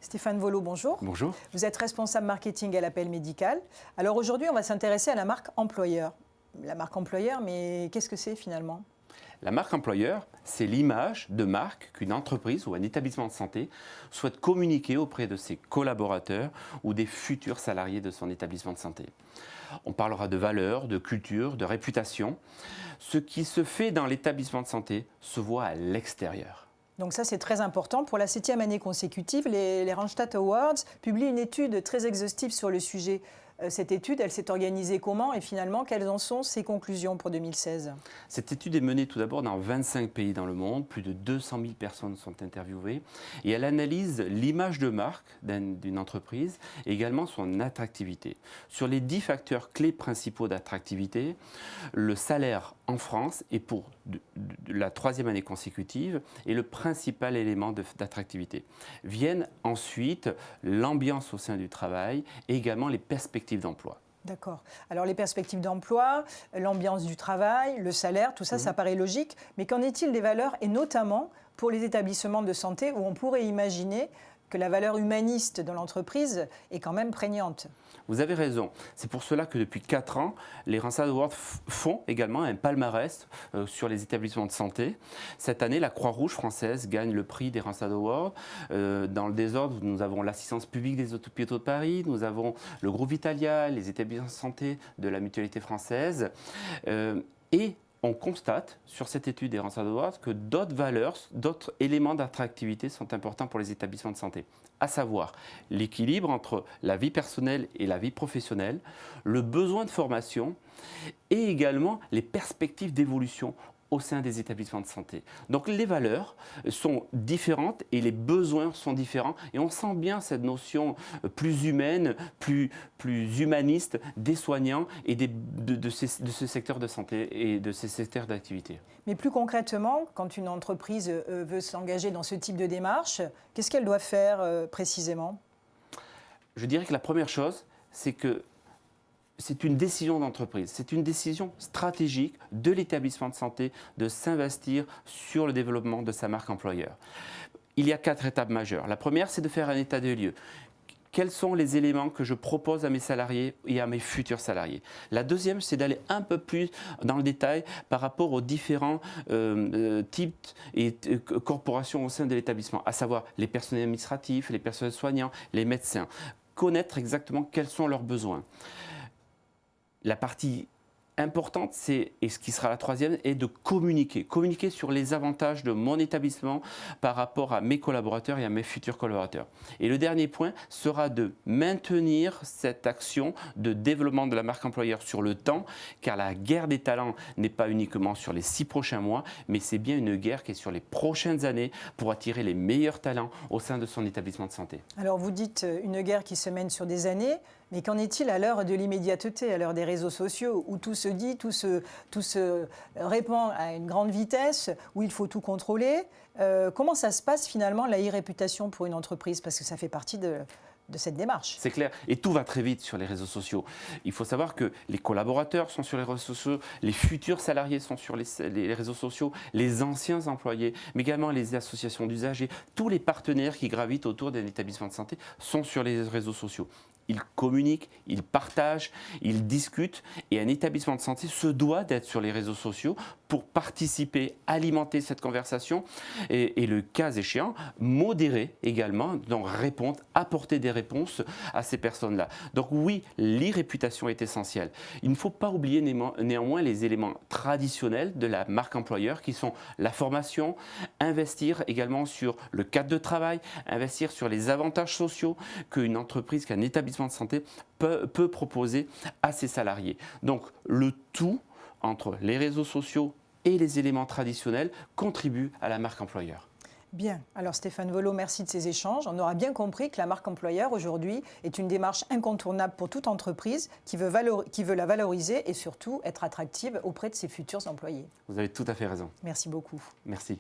Stéphane Volo, bonjour. Bonjour. Vous êtes responsable marketing à l'Appel Médical. Alors aujourd'hui, on va s'intéresser à la marque employeur. La marque employeur, mais qu'est-ce que c'est finalement ? La marque employeur, c'est l'image de marque qu'une entreprise ou un établissement de santé souhaite communiquer auprès de ses collaborateurs ou des futurs salariés de son établissement de santé. On parlera de valeurs, de culture, de réputation. Ce qui se fait dans l'établissement de santé se voit à l'extérieur. Donc ça, c'est très important. Pour la 7e année consécutive, les Randstad Awards publient une étude très exhaustive sur le sujet. Cette étude, elle s'est organisée comment et finalement, quelles en sont ses conclusions pour 2016 ? Cette étude est menée tout d'abord dans 25 pays dans le monde, plus de 200 000 personnes sont interviewées et elle analyse l'image de marque d'une entreprise et également son attractivité. Sur les 10 facteurs clés principaux d'attractivité, le salaire en France est pour la 3e année consécutive et le principal élément d'attractivité. Viennent ensuite l'ambiance au sein du travail et également les perspectives d'emploi. D'accord. Alors les perspectives d'emploi, l'ambiance du travail, le salaire, tout ça, ça paraît logique. Mais qu'en est-il des valeurs et notamment pour les établissements de santé où on pourrait imaginer que la valeur humaniste de l'entreprise est quand même prégnante ? Vous avez raison. C'est pour cela que depuis 4 ans, les Randstad Awards font également un palmarès sur les établissements de santé. Cette année, la Croix-Rouge française gagne le prix des Randstad Awards. Dans le désordre, nous avons l'assistance publique des hôpitaux de Paris, nous avons le groupe Vitalia, les établissements de santé de la Mutualité française. Et on constate sur cette étude des Randstad Awards que d'autres valeurs, d'autres éléments d'attractivité sont importants pour les établissements de santé, à savoir l'équilibre entre la vie personnelle et la vie professionnelle, le besoin de formation et également les perspectives d'évolution au sein des établissements de santé. Donc les valeurs sont différentes et les besoins sont différents et on sent bien cette notion plus humaine, plus humaniste des soignants et de ce secteur de santé et de ces secteurs d'activité. Mais plus concrètement, quand une entreprise veut s'engager dans ce type de démarche, qu'est-ce qu'elle doit faire précisément ? Je dirais que la première chose, c'est que c'est une décision d'entreprise, c'est une décision stratégique de l'établissement de santé de s'investir sur le développement de sa marque employeur. Il y a 4 étapes majeures. La première, c'est de faire un état des lieux. Quels sont les éléments que je propose à mes salariés et à mes futurs salariés? La deuxième, c'est d'aller un peu plus dans le détail par rapport aux différents types et corporations au sein de l'établissement, à savoir les personnels administratifs, les personnels soignants, les médecins. Connaître exactement quels sont leurs besoins. La partie importante, et ce qui sera la 3e, est de communiquer. Communiquer sur les avantages de mon établissement par rapport à mes collaborateurs et à mes futurs collaborateurs. Et le dernier point sera de maintenir cette action de développement de la marque employeur sur le temps, car la guerre des talents n'est pas uniquement sur les 6 prochains mois, mais c'est bien une guerre qui est sur les prochaines années pour attirer les meilleurs talents au sein de son établissement de santé. Alors vous dites une guerre qui se mène sur des années, mais qu'en est-il à l'heure de l'immédiateté, à l'heure des réseaux sociaux, où tout se dit, tout se répand à une grande vitesse, où il faut tout contrôler. Comment ça se passe finalement, la e-réputation pour une entreprise? Parce que ça fait partie de cette démarche. C'est clair. Et tout va très vite sur les réseaux sociaux. Il faut savoir que les collaborateurs sont sur les réseaux sociaux, les futurs salariés sont sur les réseaux sociaux, les anciens employés, mais également les associations d'usagers, tous les partenaires qui gravitent autour d'un établissement de santé sont sur les réseaux sociaux. Ils communiquent, ils partagent, ils discutent et un établissement de santé se doit d'être sur les réseaux sociaux pour participer, alimenter cette conversation et le cas échéant, modérer également, donc répondre, apporter des réponses à ces personnes-là. Donc oui, l'e-réputation est essentielle. Il ne faut pas oublier néanmoins les éléments traditionnels de la marque employeur qui sont la formation, investir également sur le cadre de travail, investir sur les avantages sociaux qu'une entreprise, qu'un établissement de santé peut proposer à ses salariés. Donc le tout entre les réseaux sociaux et les éléments traditionnels contribue à la marque employeur. Bien, alors Stéphane Volo, merci de ces échanges. On aura bien compris que la marque employeur aujourd'hui est une démarche incontournable pour toute entreprise qui veut la valoriser et surtout être attractive auprès de ses futurs employés. Vous avez tout à fait raison. Merci beaucoup. Merci.